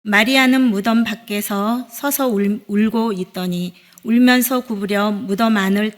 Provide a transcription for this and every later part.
마리아는 무덤 밖에서 서서 울고 있더니 울면서 구부려 무덤 안을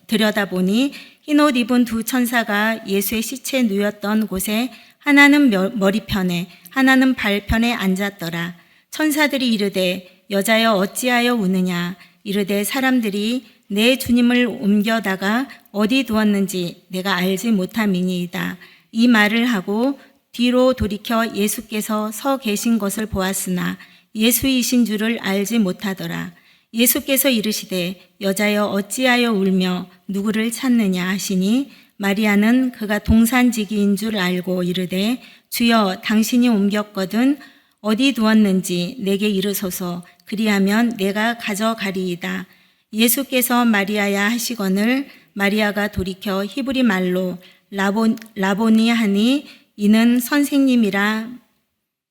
들여다보니 흰옷 입은 두 천사가 예수의 시체 누였던 곳에 하나는 머리편에 하나는 발편에 앉았더라. 천사들이 이르되 여자여 어찌하여 우느냐. 이르되 사람들이 내 주님을 옮겨다가 어디 두었는지 내가 알지 못함이니이다. 이 말을 하고 뒤로 돌이켜 예수께서 서 계신 것을 보았으나 예수이신 줄을 알지 못하더라. 예수께서 이르시되 여자여 어찌하여 울며 누구를 찾느냐 하시니 마리아는 그가 동산지기인 줄 알고 이르되 주여 당신이 옮겼거든 어디 두었는지 내게 이르소서. 그리하면 내가 가져가리이다. 예수께서 마리아야 하시거늘 마리아가 돌이켜 히브리 말로 라보니 하니 이는 선생님이라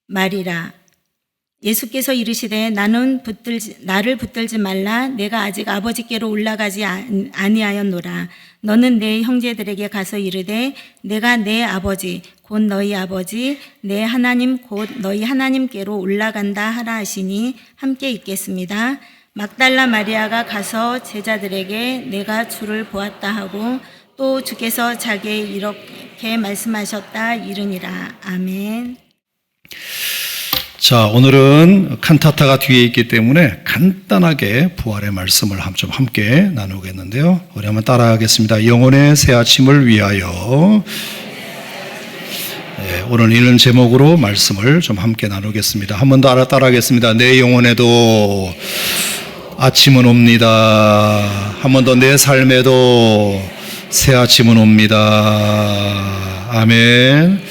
말이라. 예수께서 이르시되 나를 붙들지 말라. 내가 아직 아버지께로 올라가지 아니하였노라. 너는 내 형제들에게 가서 이르되 내가 내 아버지 곧 너희 아버지 내 하나님 곧 너희 하나님께로 올라간다 하라 하시니 함께 읽겠습니다. 막달라 마리아가 가서 제자들에게 내가 주를 보았다 하고 또 주께서 자기에게 이렇게 말씀하셨다 이르니라. 아멘. 자, 오늘은 칸타타가 뒤에 있기 때문에 간단하게 부활의 말씀을 좀 함께 나누겠는데요. 우리 한번 따라하겠습니다. 영혼의 새 아침을 위하여. 네, 오늘 이런 제목으로 말씀을 좀 함께 나누겠습니다. 한 번 더 따라하겠습니다. 내 영혼에도 아침은 옵니다. 한 번 더 내 삶에도 새 아침은 옵니다. 아멘.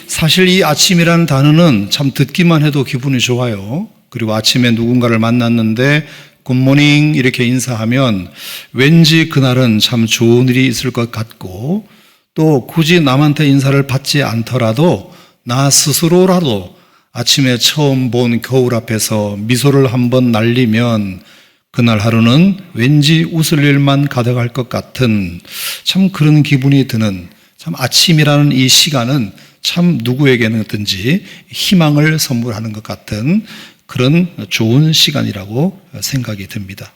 사실 이 아침이라는 단어는 참 듣기만 해도 기분이 좋아요. 그리고 아침에 누군가를 만났는데 굿모닝 이렇게 인사하면 왠지 그날은 참 좋은 일이 있을 것 같고 또 굳이 남한테 인사를 받지 않더라도 나 스스로라도 아침에 처음 본 거울 앞에서 미소를 한번 날리면 그날 하루는 왠지 웃을 일만 가득할 것 같은 참 그런 기분이 드는 참 아침이라는 이 시간은 참 누구에게든지 희망을 선물하는 것 같은 그런 좋은 시간이라고 생각이 듭니다.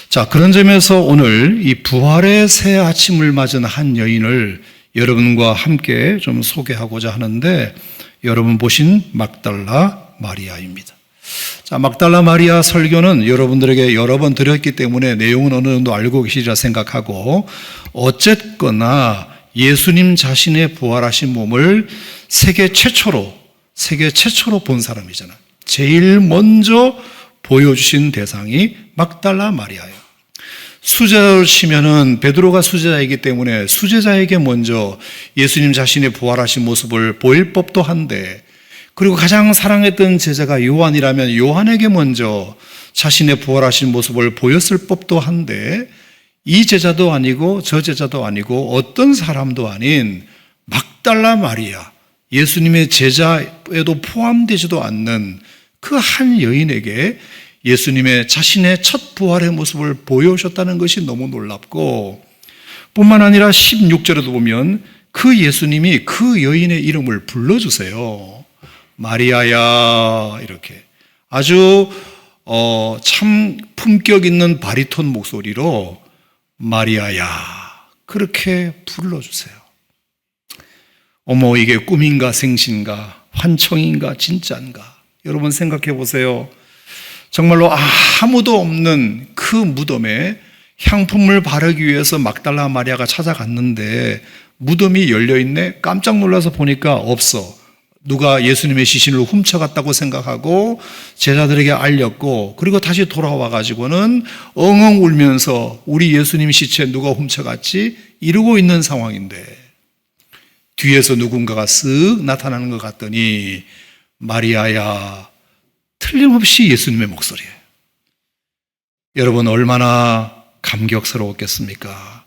자, 그런 점에서 오늘 이 부활의 새 아침을 맞은 한 여인을 여러분과 함께 좀 소개하고자 하는데 여러분 보신 막달라 마리아입니다. 자, 막달라 마리아 설교는 여러분들에게 여러 번 드렸기 때문에 내용은 어느 정도 알고 계시리라 생각하고 어쨌거나 예수님 자신의 부활하신 몸을 세계 최초로 본 사람이잖아요. 제일 먼저 보여주신 대상이 막달라 마리아예요. 수제자로 치면은 베드로가 수제자이기 때문에 수제자에게 먼저 예수님 자신의 부활하신 모습을 보일 법도 한데 그리고 가장 사랑했던 제자가 요한이라면 요한에게 먼저 자신의 부활하신 모습을 보였을 법도 한데 이 제자도 아니고 저 제자도 아니고 어떤 사람도 아닌 막달라 마리아, 예수님의 제자에도 포함되지도 않는 그 한 여인에게 예수님의 자신의 첫 부활의 모습을 보여주셨다는 것이 너무 놀랍고 뿐만 아니라 16절에도 보면 그 예수님이 그 여인의 이름을 불러주세요. 마리아야 이렇게 아주 참 품격 있는 바리톤 목소리로 마리아야 그렇게 불러주세요. 어머 이게 꿈인가 생신가 환청인가 진짜인가 여러분 생각해 보세요. 정말로 아무도 없는 그 무덤에 향품을 바르기 위해서 막달라 마리아가 찾아갔는데 무덤이 열려있네. 깜짝 놀라서 보니까 없어. 누가 예수님의 시신을 훔쳐갔다고 생각하고 제자들에게 알렸고 그리고 다시 돌아와 가지고는 엉엉 울면서 우리 예수님 시체 누가 훔쳐갔지? 이러고 있는 상황인데 뒤에서 누군가가 쓱 나타나는 것 같더니 마리아야 틀림없이 예수님의 목소리예요. 여러분 얼마나 감격스러웠겠습니까?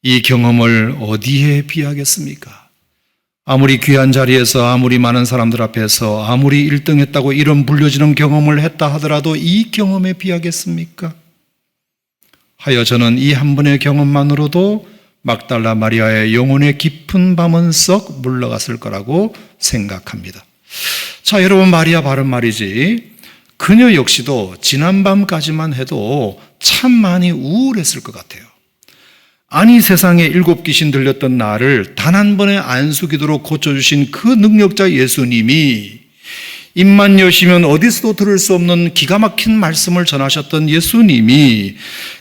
이 경험을 어디에 비하겠습니까? 아무리 귀한 자리에서 아무리 많은 사람들 앞에서 아무리 1등했다고 이름 불려지는 경험을 했다 하더라도 이 경험에 비하겠습니까? 하여 저는 이 한 번의 경험만으로도 막달라 마리아의 영혼의 깊은 밤은 썩 물러갔을 거라고 생각합니다. 자, 여러분, 마리아 바른 말이지. 그녀 역시도 지난밤까지만 해도 참 많이 우울했을 것 같아요. 아니, 세상에 7 귀신 들렸던 나를 단 한 번의 안수기도로 고쳐주신 그 능력자 예수님이, 입만 여시면 어디서도 들을 수 없는 기가 막힌 말씀을 전하셨던 예수님이,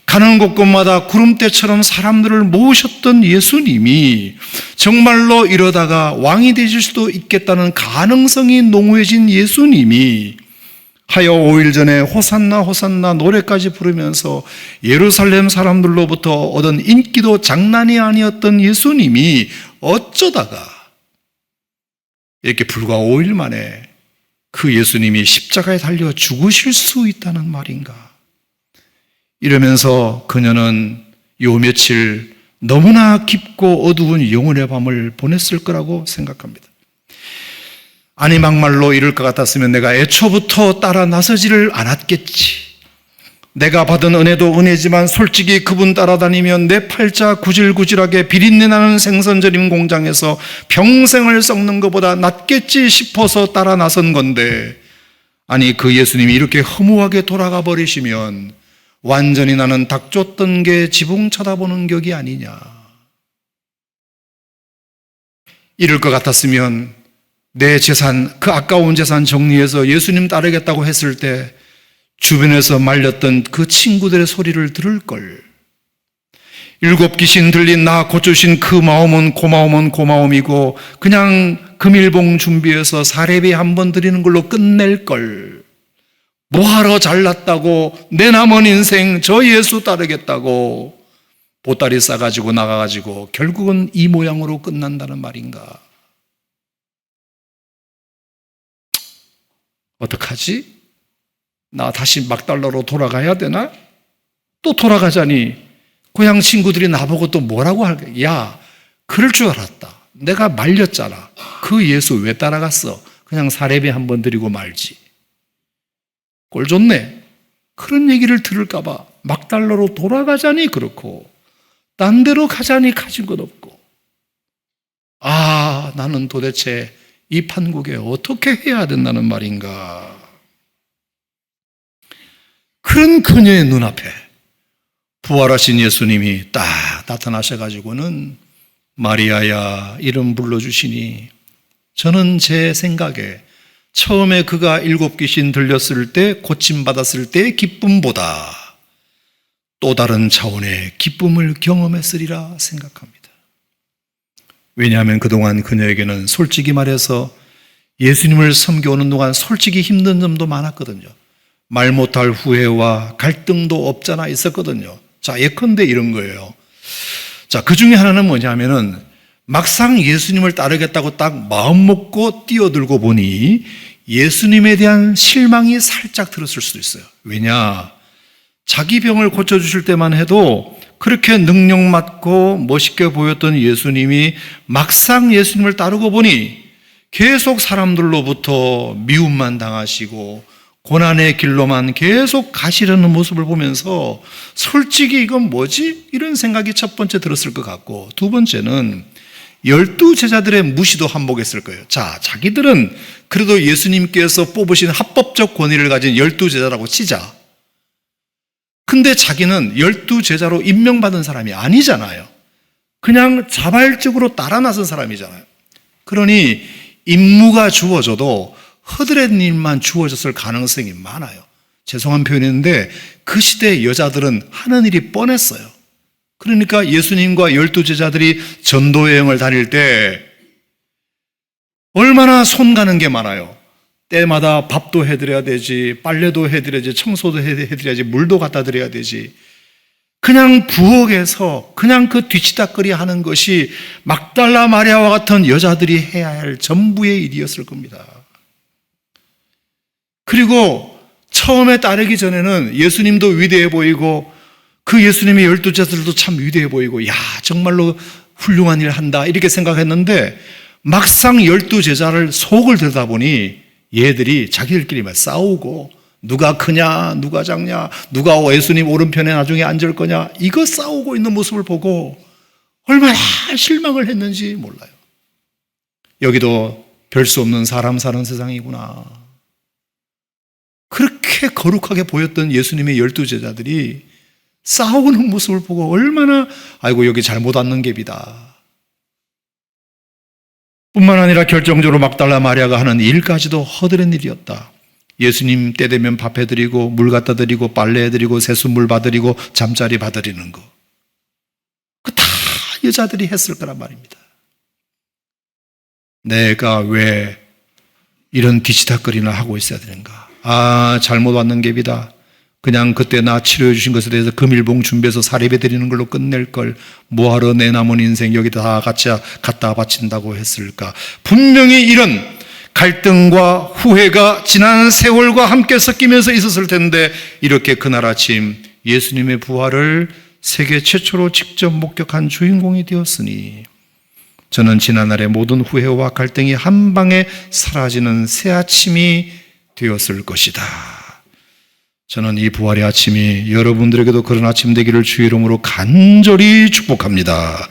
가는 곳곳마다 구름대처럼 사람들을 모으셨던 예수님이, 정말로 이러다가 왕이 되실 수도 있겠다는 가능성이 농후해진 예수님이, 하여 5일 전에 호산나 호산나 노래까지 부르면서 예루살렘 사람들로부터 얻은 인기도 장난이 아니었던 예수님이 어쩌다가 이렇게 불과 5일 만에 그 예수님이 십자가에 달려 죽으실 수 있다는 말인가? 이러면서 그녀는 요 며칠 너무나 깊고 어두운 영혼의 밤을 보냈을 거라고 생각합니다. 아니, 막말로 이럴 것 같았으면 내가 애초부터 따라 나서지를 않았겠지. 내가 받은 은혜도 은혜지만 솔직히 그분 따라다니면 내 팔자 구질구질하게 비린내 나는 생선절임 공장에서 평생을 썩는 것보다 낫겠지 싶어서 따라 나선 건데, 아니, 그 예수님이 이렇게 허무하게 돌아가 버리시면 완전히 나는 닭 쫓던 게 지붕 쳐다보는 격이 아니냐. 이럴 것 같았으면 내 재산, 그 아까운 재산 정리해서 예수님 따르겠다고 했을 때 주변에서 말렸던 그 친구들의 소리를 들을 걸. 7 귀신 들린 나 고쳐주신 그 마음은 고마움이고 그냥 금일봉 준비해서 사례비 한 번 드리는 걸로 끝낼 걸. 뭐하러 잘났다고 내 남은 인생 저 예수 따르겠다고 보따리 싸가지고 나가가지고 결국은 이 모양으로 끝난다는 말인가. 어떡하지? 나 다시 막달러로 돌아가야 되나? 또 돌아가자니 고향 친구들이 나보고 또 뭐라고 할까? 야, 그럴 줄 알았다. 내가 말렸잖아. 그 예수 왜 따라갔어? 그냥 사례비 한 번 드리고 말지. 꼴 좋네. 그런 얘기를 들을까 봐 막달러로 돌아가자니 그렇고 딴 데로 가자니 가진 것 없고. 아, 나는 도대체 이 판국에 어떻게 해야 된다는 말인가. 그런 그녀의 눈앞에 부활하신 예수님이 딱 나타나셔가지고는 마리아야 이름 불러주시니, 저는 제 생각에 처음에 그가 7 귀신 들렸을 때 고침받았을 때의 기쁨보다 또 다른 차원의 기쁨을 경험했으리라 생각합니다. 왜냐하면 그동안 그녀에게는 솔직히 말해서 예수님을 섬겨오는 동안 솔직히 힘든 점도 많았거든요. 말 못할 후회와 갈등도 없잖아 있었거든요. 자, 예컨대 이런 거예요. 자, 그 중에 하나는 뭐냐면은 막상 예수님을 따르겠다고 딱 마음 먹고 뛰어들고 보니 예수님에 대한 실망이 살짝 들었을 수도 있어요. 왜냐? 자기 병을 고쳐주실 때만 해도 그렇게 능력 많고 멋있게 보였던 예수님이 막상 예수님을 따르고 보니 계속 사람들로부터 미움만 당하시고 고난의 길로만 계속 가시려는 모습을 보면서 솔직히 이건 뭐지? 이런 생각이 첫 번째 들었을 것 같고, 두 번째는 12 제자들의 무시도 한몫했을 거예요. 자, 자기들은 그래도 예수님께서 뽑으신 합법적 권위를 가진 12 제자라고 치자. 근데 자기는 12 제자로 임명받은 사람이 아니잖아요. 그냥 자발적으로 따라 나선 사람이잖아요. 그러니 임무가 주어져도 허드렛 일만 주어졌을 가능성이 많아요. 죄송한 표현인데 그 시대의 여자들은 하는 일이 뻔했어요. 그러니까 예수님과 12 제자들이 전도 여행을 다닐 때 얼마나 손 가는 게 많아요. 때마다 밥도 해드려야 되지, 빨래도 해드려야지, 청소도 해드려야지, 물도 갖다 드려야 되지. 그냥 부엌에서 그냥 그 뒤치다거리 하는 것이 막달라 마리아와 같은 여자들이 해야 할 전부의 일이었을 겁니다. 그리고 처음에 따르기 전에는 예수님도 위대해 보이고 그 예수님의 12 제자들도 참 위대해 보이고, 야, 정말로 훌륭한 일 한다 이렇게 생각했는데 막상 12 제자를 속을 들여다보니 얘들이 자기들끼리만 싸우고 누가 크냐, 누가 작냐, 누가 예수님 오른편에 나중에 앉을 거냐, 이거 싸우고 있는 모습을 보고 얼마나 실망을 했는지 몰라요. 여기도 별 수 없는 사람 사는 세상이구나. 그렇게 거룩하게 보였던 예수님의 12제자들이 싸우는 모습을 보고 얼마나 아이고 여기 잘못 왔는 갭이다. 뿐만 아니라 결정적으로 막달라 마리아가 하는 일까지도 허드렛 일이었다. 예수님 때 되면 밥 해드리고 물 갖다 드리고 빨래 해드리고 세수물 봐드리고 잠자리 봐드리는 거. 그 다 여자들이 했을 거란 말입니다. 내가 왜 이런 뒤치다거리나 하고 있어야 되는가? 아, 잘못 왔는 갭이다. 그냥 그때 나 치료해 주신 것에 대해서 금일봉 준비해서 사례배 드리는 걸로 끝낼 걸 뭐하러 내 남은 인생 여기다 다 같이 갖다 바친다고 했을까? 분명히 이런 갈등과 후회가 지난 세월과 함께 섞이면서 있었을 텐데 이렇게 그날 아침 예수님의 부활을 세계 최초로 직접 목격한 주인공이 되었으니 저는 지난날의 모든 후회와 갈등이 한 방에 사라지는 새 아침이 되었을 것이다. 저는 이 부활의 아침이 여러분들에게도 그런 아침 되기를 주의 이름으로 간절히 축복합니다.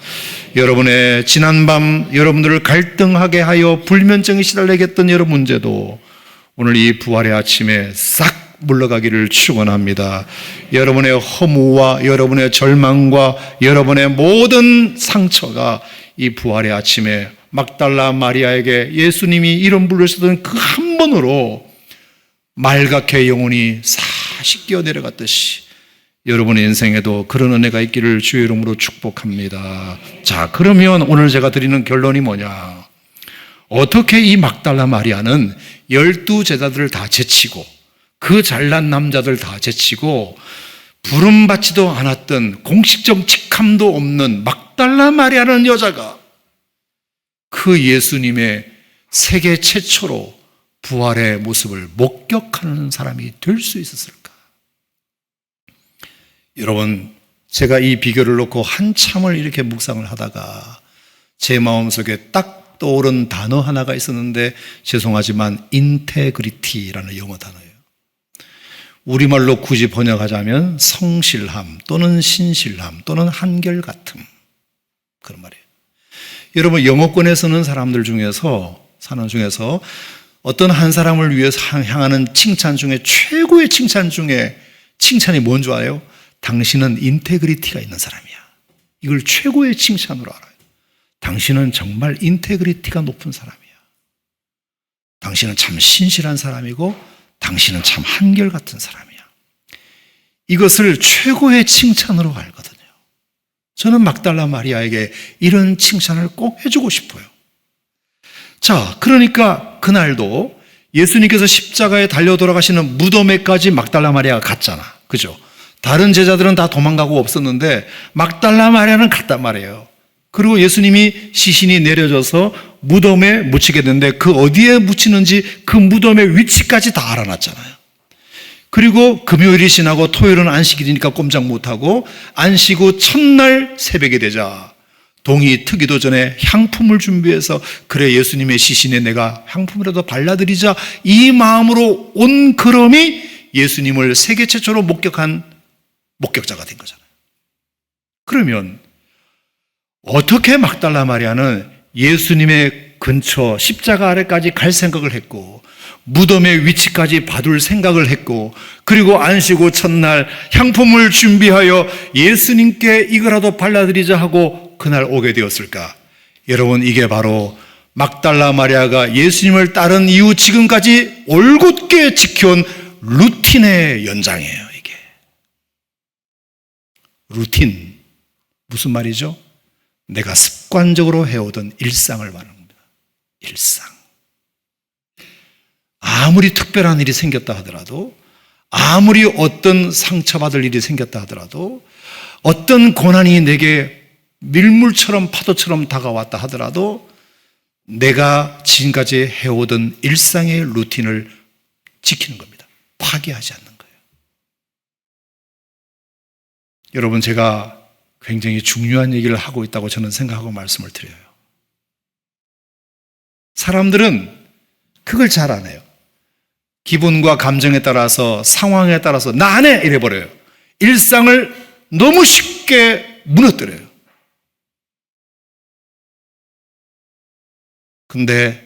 여러분의 지난밤 여러분들을 갈등하게 하여 불면증에 시달리게 했던 여러 문제도 오늘 이 부활의 아침에 싹 물러가기를 축원합니다. 여러분의 허무와 여러분의 절망과 여러분의 모든 상처가 이 부활의 아침에 막달라 마리아에게 예수님이 이름 부르시던 그 한 번으로 말갛게 영혼이 씻겨 내려갔듯이 여러분의 인생에도 그런 은혜가 있기를 주의 이름으로 축복합니다. 자, 그러면 오늘 제가 드리는 결론이 뭐냐? 어떻게 이 막달라 마리아는 12제자들을 다 제치고 그 잘난 남자들 다 제치고 부름받지도 않았던 공식적 직함도 없는 막달라 마리아라는 여자가 그 예수님의 세계 최초로 부활의 모습을 목격하는 사람이 될 수 있었을까? 여러분, 제가 이 비교를 놓고 한참을 이렇게 묵상을 하다가 제 마음속에 딱 떠오른 단어 하나가 있었는데 죄송하지만 인테그리티라는 영어 단어예요. 우리말로 굳이 번역하자면 성실함 또는 신실함 또는 한결같음, 그런 말이에요. 여러분, 영어권에서는 사람들 중에서 사는 중에서 어떤 한 사람을 위해서 향하는 칭찬 중에 최고의 칭찬 중에 칭찬이 뭔 줄 알아요? 당신은 인테그리티가 있는 사람이야. 이걸 최고의 칭찬으로 알아요. 당신은 정말 인테그리티가 높은 사람이야. 당신은 참 신실한 사람이고 당신은 참 한결같은 사람이야. 이것을 최고의 칭찬으로 알거든요. 저는 막달라 마리아에게 이런 칭찬을 꼭 해주고 싶어요. 자, 그러니까 그날도 예수님께서 십자가에 달려 돌아가시는 무덤에까지 막달라 마리아가 갔잖아. 그죠? 다른 제자들은 다 도망가고 없었는데 막달라 마리아는 갔단 말이에요. 그리고 예수님이 시신이 내려져서 무덤에 묻히게 됐는데 그 어디에 묻히는지 그 무덤의 위치까지 다 알아놨잖아요. 그리고 금요일이 지나고 토요일은 안식일이니까 꼼짝 못하고 안식 후 첫날 새벽이 되자 동이 트기도 전에 향품을 준비해서 그래 예수님의 시신에 내가 향품이라도 발라드리자 이 마음으로 온 그럼이 예수님을 세계 최초로 목격한 목격자가 된 거잖아요. 그러면 어떻게 막달라 마리아는 예수님의 근처 십자가 아래까지 갈 생각을 했고 무덤의 위치까지 봐둘 생각을 했고 그리고 안식 후 첫날 향품을 준비하여 예수님께 이거라도 발라드리자 하고 그날 오게 되었을까? 여러분, 이게 바로 막달라 마리아가 예수님을 따른 이후 지금까지 올곧게 지켜온 루틴의 연장이에요. 이게 루틴, 무슨 말이죠? 내가 습관적으로 해오던 일상을 말하는 겁니다. 일상. 아무리 특별한 일이 생겼다 하더라도, 아무리 어떤 상처받을 일이 생겼다 하더라도, 어떤 고난이 내게 밀물처럼 파도처럼 다가왔다 하더라도 내가 지금까지 해오던 일상의 루틴을 지키는 겁니다. 파괴하지 않는 거예요. 여러분, 제가 굉장히 중요한 얘기를 하고 있다고 저는 생각하고 말씀을 드려요. 사람들은 그걸 잘 안 해요. 기분과 감정에 따라서 상황에 따라서 나 안 해! 이래버려요. 일상을 너무 쉽게 무너뜨려요. 근데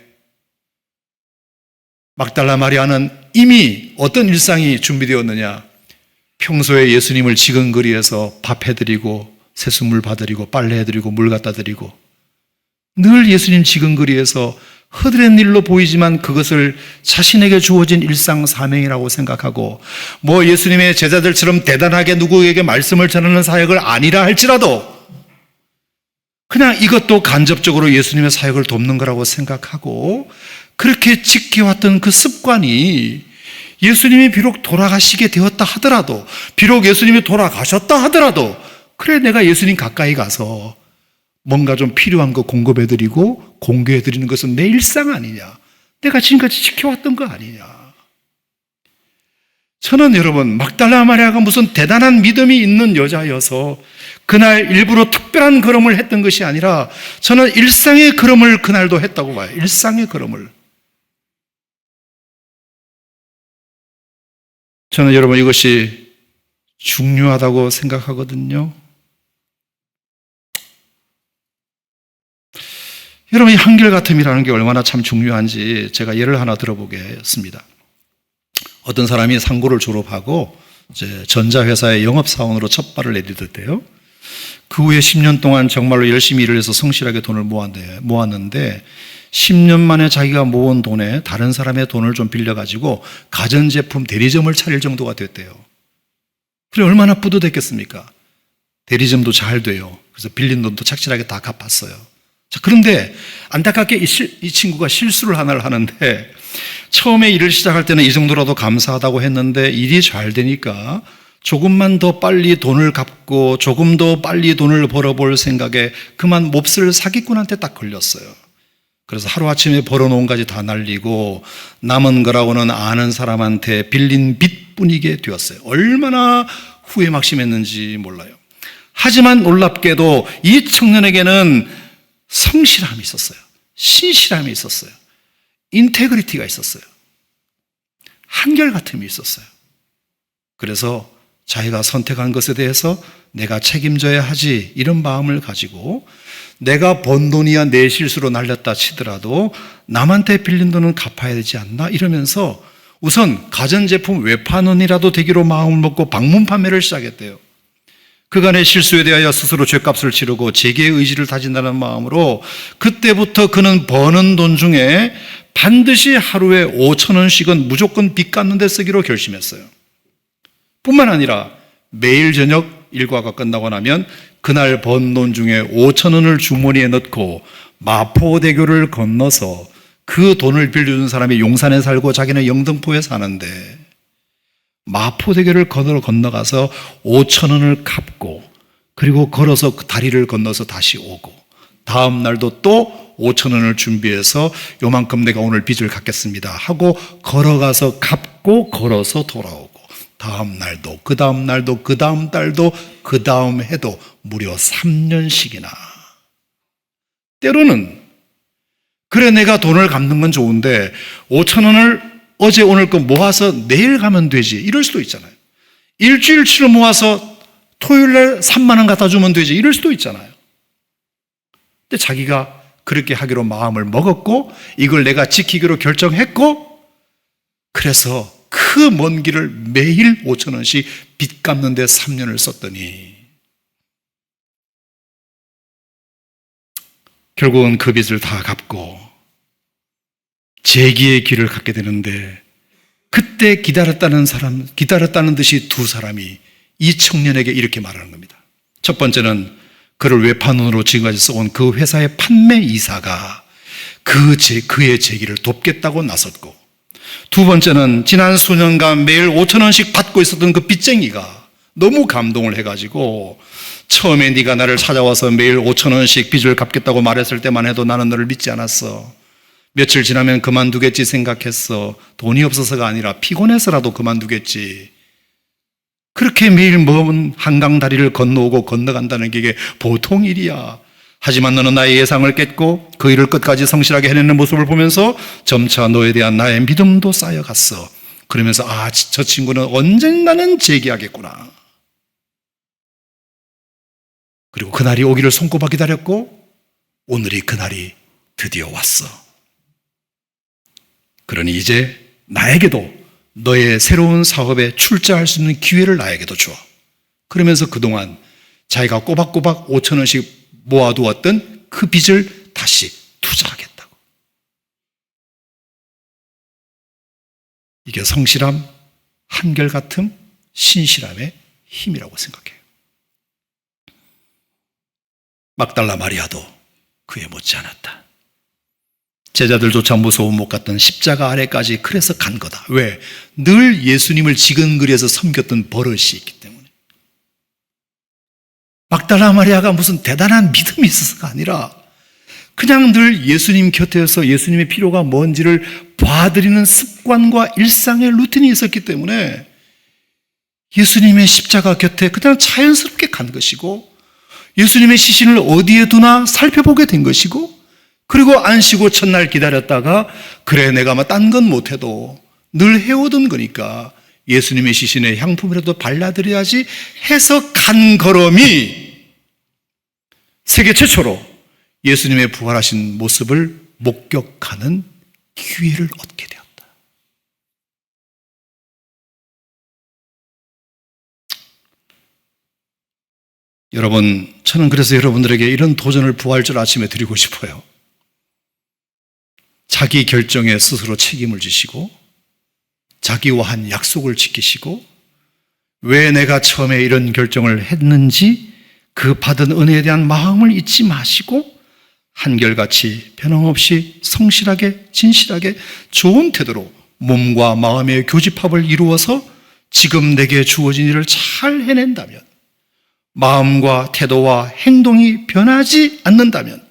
막달라 마리아는 이미 어떤 일상이 준비되었느냐? 평소에 예수님을 지근거리에서 밥 해드리고 세수물 받으리고 빨래 해드리고 물 갖다 드리고 늘 예수님 지근거리에서 허드렛 일로 보이지만 그것을 자신에게 주어진 일상 사명이라고 생각하고 뭐 예수님의 제자들처럼 대단하게 누구에게 말씀을 전하는 사역을 아니라 할지라도 그냥 이것도 간접적으로 예수님의 사역을 돕는 거라고 생각하고 그렇게 지켜왔던 그 습관이 예수님이 비록 돌아가시게 되었다 하더라도 비록 예수님이 돌아가셨다 하더라도 그래 내가 예수님 가까이 가서 뭔가 좀 필요한 거 공급해드리고 공개해드리는 것은 내 일상 아니냐? 내가 지금까지 지켜왔던 거 아니냐? 저는 여러분 막달라 마리아가 무슨 대단한 믿음이 있는 여자여서 그날 일부러 특별한 걸음을 했던 것이 아니라 저는 일상의 걸음을 그날도 했다고 봐요. 일상의 걸음을. 저는 여러분 이것이 중요하다고 생각하거든요. 여러분 이 한결같음이라는 게 얼마나 참 중요한지 제가 예를 하나 들어보겠습니다. 어떤 사람이 상고를 졸업하고 이제 전자회사의 영업사원으로 첫 발을 내디뎠대요. 그 후에 10년 동안 정말로 열심히 일을 해서 성실하게 돈을 모았는데 10년 만에 자기가 모은 돈에 다른 사람의 돈을 좀 빌려가지고 가전제품 대리점을 차릴 정도가 됐대요. 그래 얼마나 뿌듯했겠습니까? 대리점도 잘 돼요. 그래서 빌린 돈도 착실하게 다 갚았어요. 자, 그런데 안타깝게 이 친구가 실수를 하나를 하는데 처음에 일을 시작할 때는 이 정도라도 감사하다고 했는데 일이 잘 되니까 조금만 더 빨리 돈을 갚고 조금 더 빨리 돈을 벌어볼 생각에 그만 몹쓸 사기꾼한테 딱 걸렸어요. 그래서 하루아침에 벌어놓은 가지 다 날리고 남은 거라고는 아는 사람한테 빌린 빚뿐이게 되었어요. 얼마나 후회 막심했는지 몰라요. 하지만 놀랍게도 이 청년에게는 성실함이 있었어요. 신실함이 있었어요. 인테그리티가 있었어요. 한결같음이 있었어요. 그래서 자기가 선택한 것에 대해서 내가 책임져야 하지 이런 마음을 가지고 내가 번 돈이야 내 실수로 날렸다 치더라도 남한테 빌린 돈은 갚아야 되지 않나 이러면서 우선 가전제품 외판원이라도 되기로 마음을 먹고 방문 판매를 시작했대요. 그간의 실수에 대하여 스스로 죄값을 치르고 재개의 의지를 다진다는 마음으로 그때부터 그는 버는 돈 중에 반드시 하루에 5,000원씩은 무조건 빚 갚는 데 쓰기로 결심했어요. 뿐만 아니라 매일 저녁 일과가 끝나고 나면 그날 번 돈 중에 5,000원을 주머니에 넣고 마포대교를 건너서 그 돈을 빌려준 사람이 용산에 살고 자기는 영등포에 사는데 마포대교를 건너가서 5,000원을 갚고 그리고 걸어서 그 다리를 건너서 다시 오고 다음 날도 또 5,000원을 준비해서 요만큼 내가 오늘 빚을 갚겠습니다 하고 걸어가서 갚고 걸어서 돌아오고 다음 날도 그 다음 날도 그 다음 달도 그 다음 해도 무려 3년씩이나 때로는 그래 내가 돈을 갚는 건 좋은데 5,000원을 어제 오늘 거 모아서 내일 가면 되지 이럴 수도 있잖아요. 일주일치로 모아서 토요일날 3만 원 갖다 주면 되지 이럴 수도 있잖아요. 근데 자기가 그렇게 하기로 마음을 먹었고 이걸 내가 지키기로 결정했고 그래서 그 먼 길을 매일 5,000원씩 빚 갚는 데 3년을 썼더니 결국은 그 빚을 다 갚고 재기의 길을 갖게 되는데 그때 기다렸다는 듯이 두 사람이 이 청년에게 이렇게 말하는 겁니다. 첫 번째는 그를 외판원으로 지금까지 써온 그 회사의 판매 이사가 그의 재기를 돕겠다고 나섰고 두 번째는 지난 수년간 매일 5,000원씩 받고 있었던 그 빚쟁이가 너무 감동을 해가지고 처음에 네가 나를 찾아와서 매일 5,000원씩 빚을 갚겠다고 말했을 때만 해도 나는 너를 믿지 않았어. 며칠 지나면 그만두겠지 생각했어. 돈이 없어서가 아니라 피곤해서라도 그만두겠지. 그렇게 매일 먼 한강 다리를 건너오고 건너간다는 게 이게 보통 일이야. 하지만 너는 나의 예상을 깼고 그 일을 끝까지 성실하게 해내는 모습을 보면서 점차 너에 대한 나의 믿음도 쌓여갔어. 그러면서 저 친구는 언젠가는 재기하겠구나. 그리고 그날이 오기를 손꼽아 기다렸고 오늘이 그날이 드디어 왔어. 그러니 이제 나에게도 너의 새로운 사업에 출자할 수 있는 기회를 나에게도 줘. 그러면서 그동안 자기가 꼬박꼬박 5,000원씩 모아두었던 그 빚을 다시 투자하겠다고. 이게 성실함, 한결같음, 신실함의 힘이라고 생각해요. 막달라 마리아도 그에 못지않았다. 제자들조차 무서워 못 갔던 십자가 아래까지 그래서 간 거다. 왜? 늘 예수님을 지근거리에서 섬겼던 버릇이 있기 때문에. 막달라 마리아가 무슨 대단한 믿음이 있어서가 아니라 그냥 늘 예수님 곁에서 예수님의 필요가 뭔지를 봐드리는 습관과 일상의 루틴이 있었기 때문에 예수님의 십자가 곁에 그냥 자연스럽게 간 것이고, 예수님의 시신을 어디에 두나 살펴보게 된 것이고, 그리고 안 쉬고 첫날 기다렸다가 그래 내가 뭐 딴 건 못해도 늘 해오던 거니까 예수님의 시신에 향품이라도 발라드려야지 해서 간 걸음이 세계 최초로 예수님의 부활하신 모습을 목격하는 기회를 얻게 되었다. 여러분, 저는 그래서 여러분들에게 이런 도전을 부활절 아침에 드리고 싶어요. 자기 결정에 스스로 책임을 지시고 자기와 한 약속을 지키시고 왜 내가 처음에 이런 결정을 했는지 그 받은 은혜에 대한 마음을 잊지 마시고 한결같이 변함없이 성실하게 진실하게 좋은 태도로 몸과 마음의 교집합을 이루어서 지금 내게 주어진 일을 잘 해낸다면, 마음과 태도와 행동이 변하지 않는다면,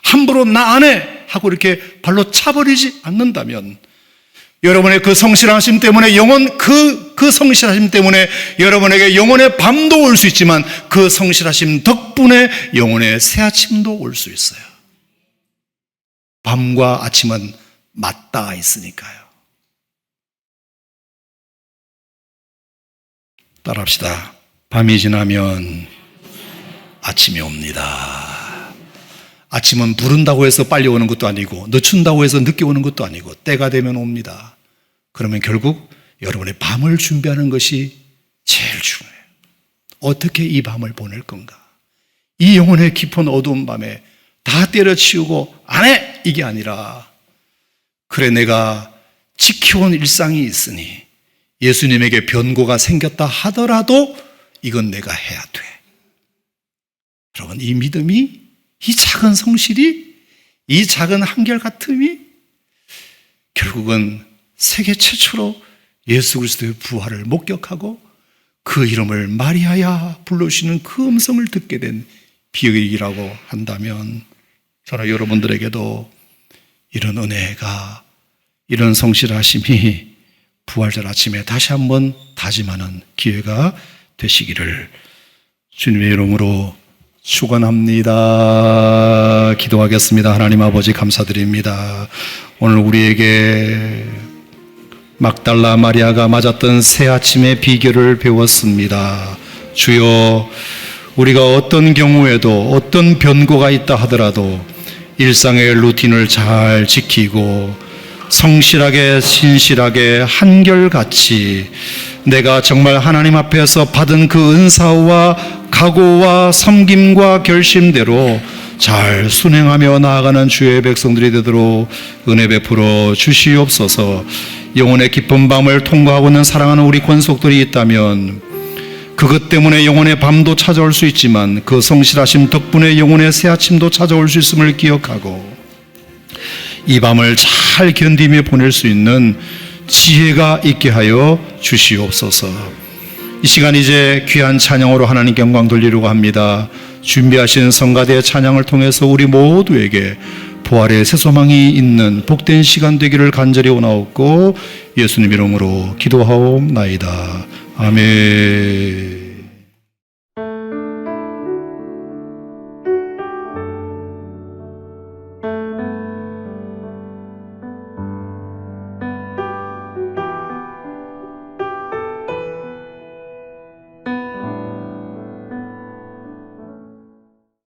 함부로 나 안 해 하고 이렇게 발로 차버리지 않는다면, 여러분의 그 성실하심 때문에 그 성실하심 때문에 여러분에게 영혼의 밤도 올 수 있지만 그 성실하심 덕분에 영혼의 새 아침도 올 수 있어요. 밤과 아침은 맞닿아 있으니까요. 따라합시다. 밤이 지나면 아침이 옵니다. 아침은 부른다고 해서 빨리 오는 것도 아니고 늦춘다고 해서 늦게 오는 것도 아니고 때가 되면 옵니다. 그러면 결국 여러분의 밤을 준비하는 것이 제일 중요해요. 어떻게 이 밤을 보낼 건가? 이 영혼의 깊은 어두운 밤에 다 때려치우고 안 해! 이게 아니라, 그래 내가 지켜온 일상이 있으니 예수님에게 변고가 생겼다 하더라도 이건 내가 해야 돼. 여러분, 이 믿음이, 이 작은 성실이, 이 작은 한결같음이 결국은 세계 최초로 예수 그리스도의 부활을 목격하고 그 이름을 마리아야 불러주시는 그 음성을 듣게 된 비극이라고 한다면, 저는 여러분들에게도 이런 은혜가, 이런 성실하심이 부활절 아침에 다시 한번 다짐하는 기회가 되시기를 주님의 이름으로 축원합니다. 기도하겠습니다. 하나님 아버지 감사드립니다. 오늘 우리에게 막달라 마리아가 맞았던 새 아침의 비결을 배웠습니다. 주여, 우리가 어떤 경우에도 어떤 변고가 있다 하더라도 일상의 루틴을 잘 지키고 성실하게 신실하게 한결같이 내가 정말 하나님 앞에서 받은 그 은사와 각오와 섬김과 결심대로 잘 순행하며 나아가는 주의 백성들이 되도록 은혜 베풀어 주시옵소서. 영혼의 깊은 밤을 통과하고 있는 사랑하는 우리 권속들이 있다면 그것 때문에 영혼의 밤도 찾아올 수 있지만 그 성실하심 덕분에 영혼의 새 아침도 찾아올 수 있음을 기억하고 이 밤을 잘 견디며 보낼 수 있는 지혜가 있게 하여 주시옵소서. 이 시간 이제 귀한 찬양으로 하나님께 영광 돌리려고 합니다. 준비하신 성가대의 찬양을 통해서 우리 모두에게 부활의 새소망이 있는 복된 시간 되기를 간절히 원하옵고 예수님 이름으로 기도하옵나이다. 아멘.